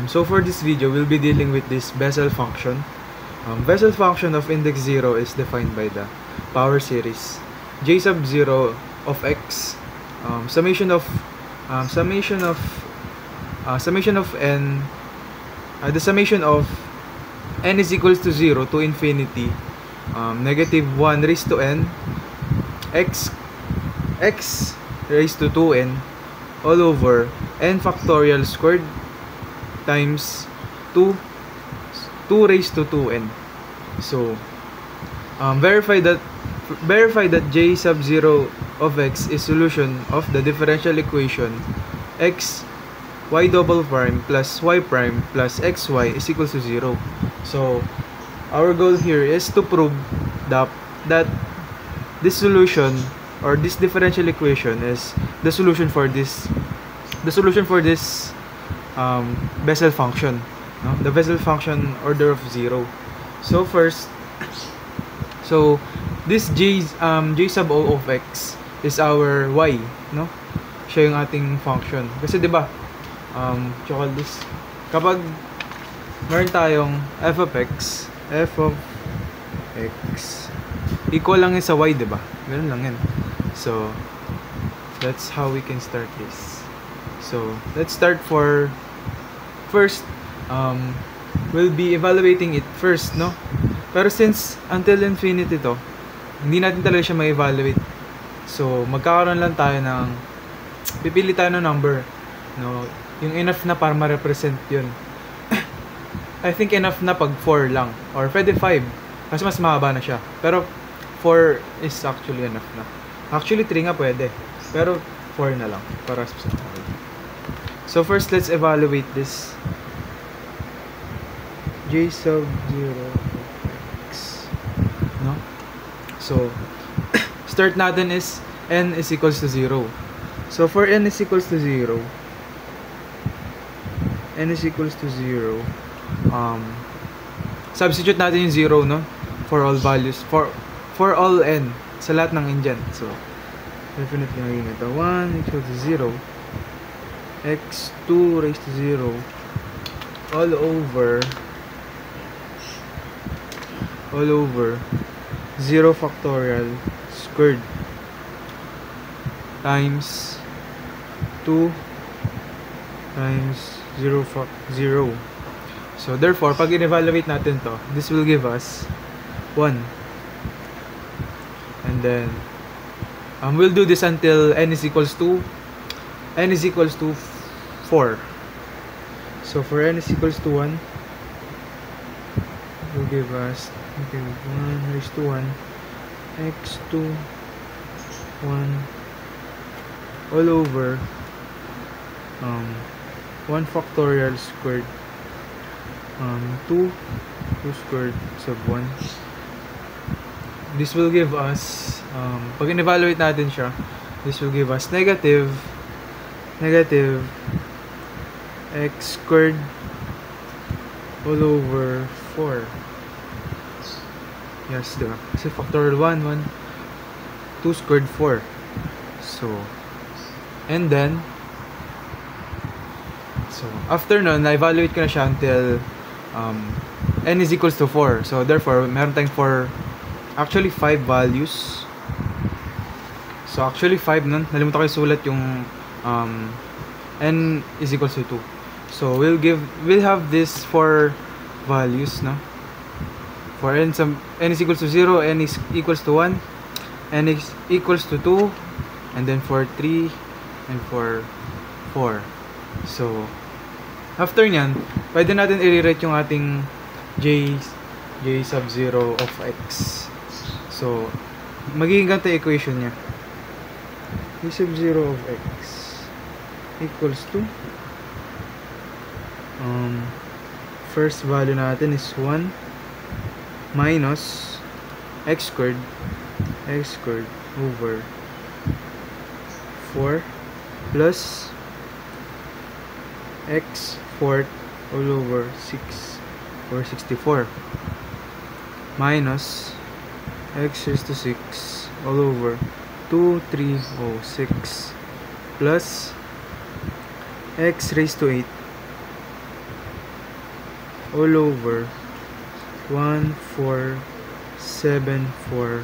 So for this video, we'll be dealing with this Bessel function. Bessel function of index 0 is defined by the power series j sub 0 of x summation of n the summation of n is equals to 0 to infinity negative 1 raised to n x raised to 2n all over n factorial squared times 2 raised to 2n. So verify that j sub 0 of x is solution of the differential equation x y double prime plus y prime plus xy is equals to 0. So our goal here is to prove that this solution or this differential equation is the solution for this Bessel function, no? The Bessel function order of 0. So first, this j sub o of x is our y, no? Siya yung ating function. Kasi 'di ba? Call this. Kapag meron tayong f of x equal lang yun sa y, 'di ba? Ganun lang yan. So that's how we can start this. So let's start for first we'll be evaluating it first, no? Pero since until infinity to, hindi natin talaga siya ma-evaluate. So magkakaroon lang tayo ng pipili tayo ng number, no? Yung enough na para ma-represent yun. I think enough na pag 4 lang or pwede 5 kasi mas mahaba na siya. Pero 4 is actually enough na. Actually 3 nga pwede. Pero 4 na lang para sa So first, let's evaluate this j sub 0 of x, no? So start natin is n is equals to 0. So for n is equals to 0, substitute natin yung 0, no? For all values, for all n sa lahat ng n dyan. So definitely magiging ito 1 equals to 0 x2 raised to 0 all over 0 factorial squared times 2 times 0 So therefore, pag in-evaluate natin to, this will give us 1. And then we'll do this until n is equals to 4. So for n is equals to 1, will give us 1 raised to 1 x2 1 all over 1 factorial squared 2 squared sub 1. This will give us pag in-evaluate natin siya, this will give us negative x squared all over 4. Yes, diba? Kasi factorial 1 2 squared 4. So and then after nun, na-evaluate ko na siya until n is equals to 4. So therefore, meron tayong 5 values. So actually 5 nun, nalimutan ko isulat yung n is equals to 2. So we'll have this 4 values, no? For n is equals to 0, n is equals to 1, n is equals to 2, and then for 3 and for 4. So after nyan, pwede natin i-rewrite yung ating j sub 0 of x. So magiging ganito yung equation niya. J sub 0 of x equals to first value natin is 1 minus x squared over 4 plus x fourth all over 6 or 64 minus x raised to 6 all over 2306 plus x raised to 8 all over 1, 4, 7, 4,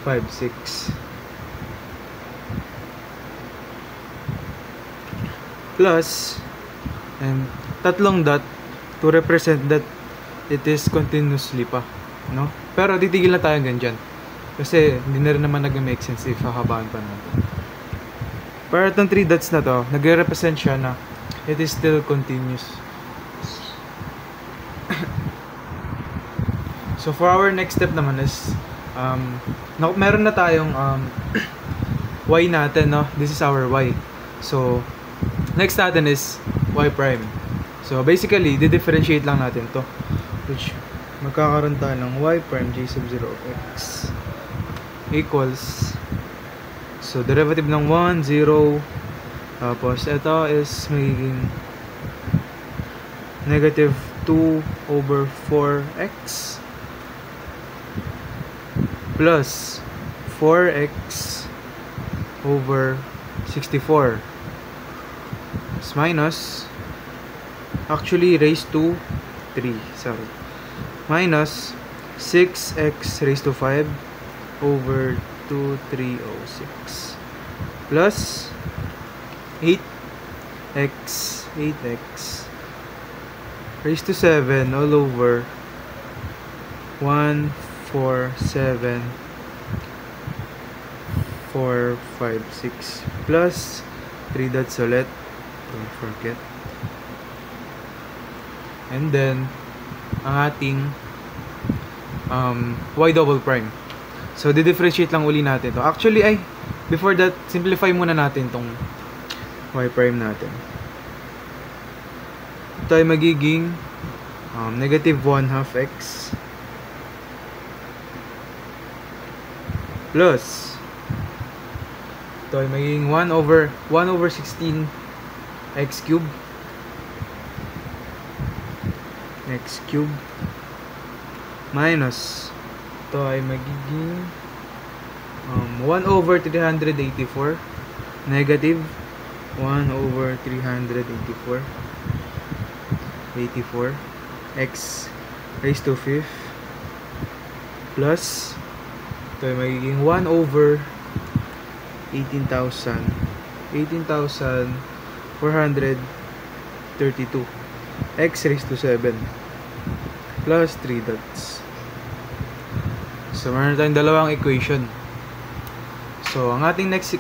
5, 6 plus, and tatlong dot to represent that it is continuously pa, no? Pero titigil na tayo ganyan kasi hindi na rin naman nag-make sense if hahabaan pa natin. Pero itong 3 dots na to, nagre-represent siya na it is still continuous. So for our next step naman is meron na tayong y natin, no? This is our y. So next natin is y prime. So basically, di-differentiate lang natin to, which magkakaroon tayo ng y prime j sub 0 of x equals, so derivative ng 1, 0, tapos ito is magiging negative 2 over 4x plus 4x over 64 minus, actually raised to 3, sorry, minus 6x raised to 5 over 2306 plus 8x raised to 7 all over 1, 4, 7, 4, 5, 6 plus 3 dots ulit, don't forget, and then ang ating y double prime. So di-differentiate lang uli natin to. Actually before that, simplify muna natin tong y prime natin. Ito ay magiging negative 1/2 x plus, ito ay magiging 1 over 16 x cube minus, ito ay magiging 1 over 384 negative 1 over 384 x raised to 5th plus, ito ay magiging 1 over 18,432 x raised to 7 plus 3 dots. So meron tayong dalawang equation. So ang ating next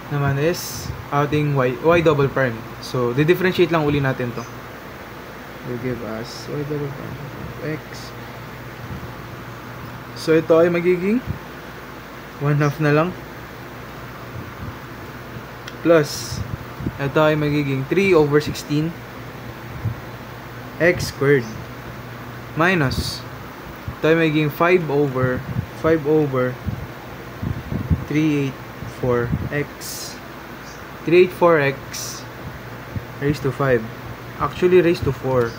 naman is ating y double prime. So di-differentiate lang uli natin to. Will give us y double prime of x. So ito ay magiging 1/2 na lang plus, ito ay magiging 3 over 16 x squared minus, ito ay magiging 5 over 384x raised to 5, actually raised to 4,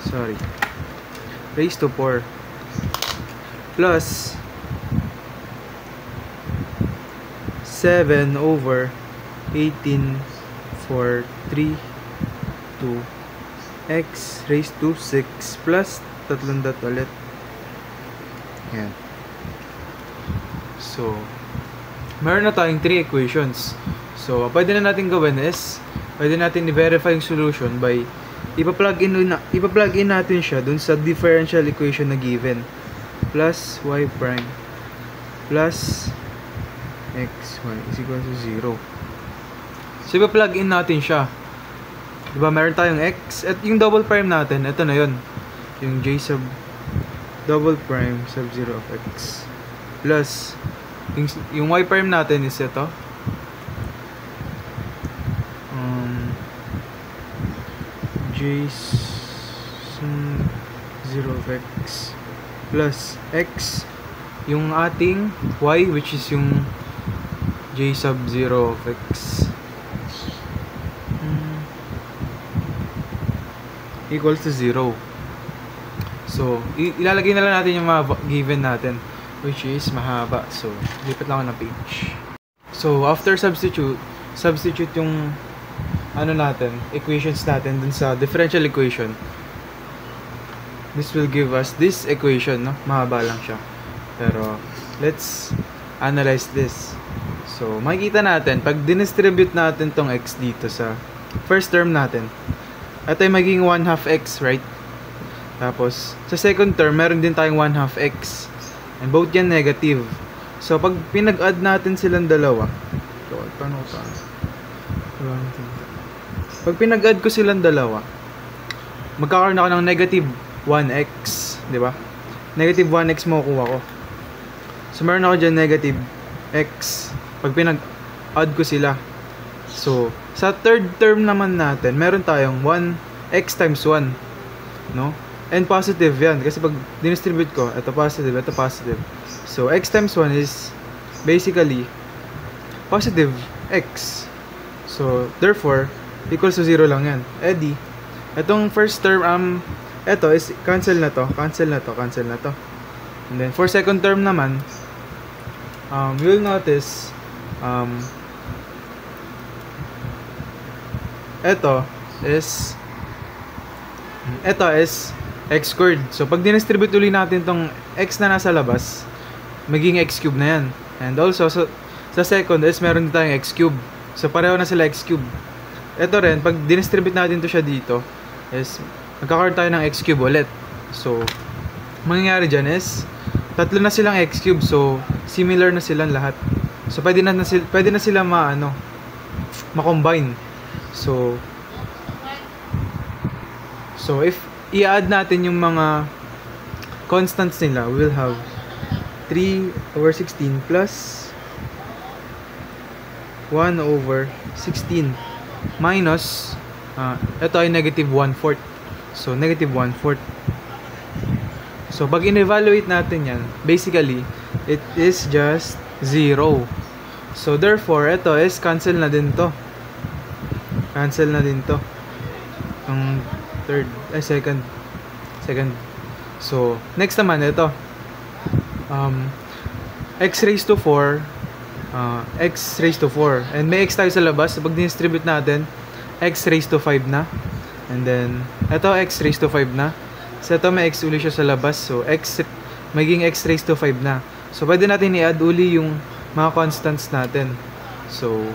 sorry, raised to 4 plus 7 over 18,432 x raised to 6 plus tatlong dot ulit. Yan. So meron na tayong 3 equations. So pwede na natin gawin is, pwede natin i-verify yung solution by ipa-plug in natin siya dun sa differential equation na given, plus y prime plus xy is equal to 0. So ipa-plug in natin siya. Diba meron tayong x at yung double prime natin, ito na yun, yung j sub double prime sub 0 of x plus yung y prime natin is ito, j sub 0 of x plus x, yung ating y which is yung j sub 0 of x equals to 0. So ilalagay na lang natin yung mga given natin, which is mahaba. So lipat lang ako ng page. So after substitute yung ano natin, equations natin dun sa differential equation. this will give us this equation, no? Mahaba lang siya. Pero, let's analyze this. So, makikita natin, pag dinistribute natin tong x dito sa first term natin, ito ay magiging 1/2 x, right? Tapos, sa second term, meron din tayong 1/2 x. And both yan negative. So, pag pinag-add natin silang dalawa, pag pinag-add ko silang dalawa, magkakaroon ako ng negative 1x, di ba? Negative 1x makukuha ko. So, meron ako dyan negative x pag pinag-add ko sila. So, sa third term naman natin, meron tayong 1x times 1, no? And positive yan. Kasi pag dinistribute ko, ito positive, ito positive. So, x times 1 is basically positive x. So, therefore, equals to 0 lang yan. Edi, itong first term, ito is cancel na to, cancel na to, cancel na to. And then, for second term naman, you'll notice, ito is x squared. So, pag dinistribute ulit natin tong x na nasa labas, magiging x cube na yan. And also, sa second is meron din tayong x cube. So, pareho na sila x cube. Ito rin, pag dinistribute natin to siya dito, is magkakaroon tayo ng x cube ulit. So, mangyayari dyan is, tatlo na silang x cube. So, similar na silang lahat. So, pwede na sila ma-combine. So, if i-add natin yung mga constants nila, we'll have 3/16 plus 1/16 minus, ito ay negative 1/4. So, negative 1/4. So, pag in-evaluate natin yan, basically, it is just 0. So, therefore, ito is cancel na din to. Cancel na din to. Ang second. So, next naman, ito. X raised to 4. X raised to 4. And may x tayo sa labas. So, pag distribute natin, x raised to 5 na. And then, ito, x raised to 5 na. So, ito may x uli siya sa labas. So, magiging x raised to 5 na. So, pwede natin i-add uli yung mga constants natin. So,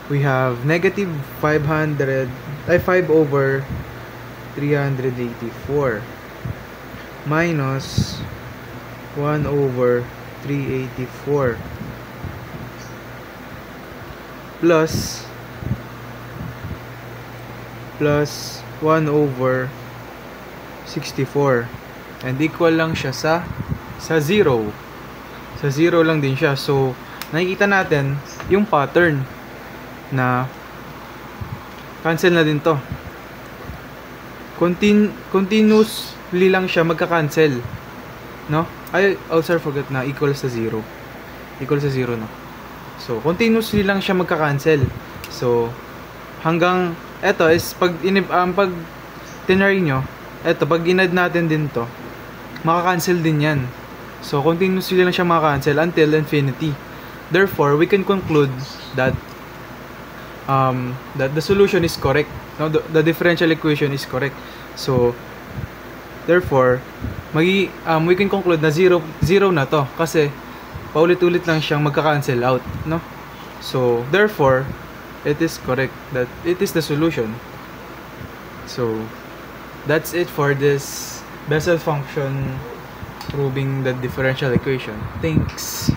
we have negative 5/384 minus 1/384 plus 1/64 and equal lang siya sa 0. Sa 0 lang din siya. So, nakikita natin yung pattern na cancel na din to. Continuously lang siya magka-cancel, no? I also forgot na equal sa 0. Equal sa 0, no? So, continuously lang siya magka-cancel. So, hanggang eto is pag tinry nyo, eto pag inad natin din to, maka-cancel din yan. So, continuously lang siya maka-cancel until infinity. Therefore, we can conclude that the solution is correct. No, the differential equation is correct. So, therefore, we can conclude na 0 na to kasi paulit-ulit lang siyang magka-cancel out, no? So, therefore, it is correct that it is the solution. So, that's it for this Bessel function proving the differential equation. Thanks.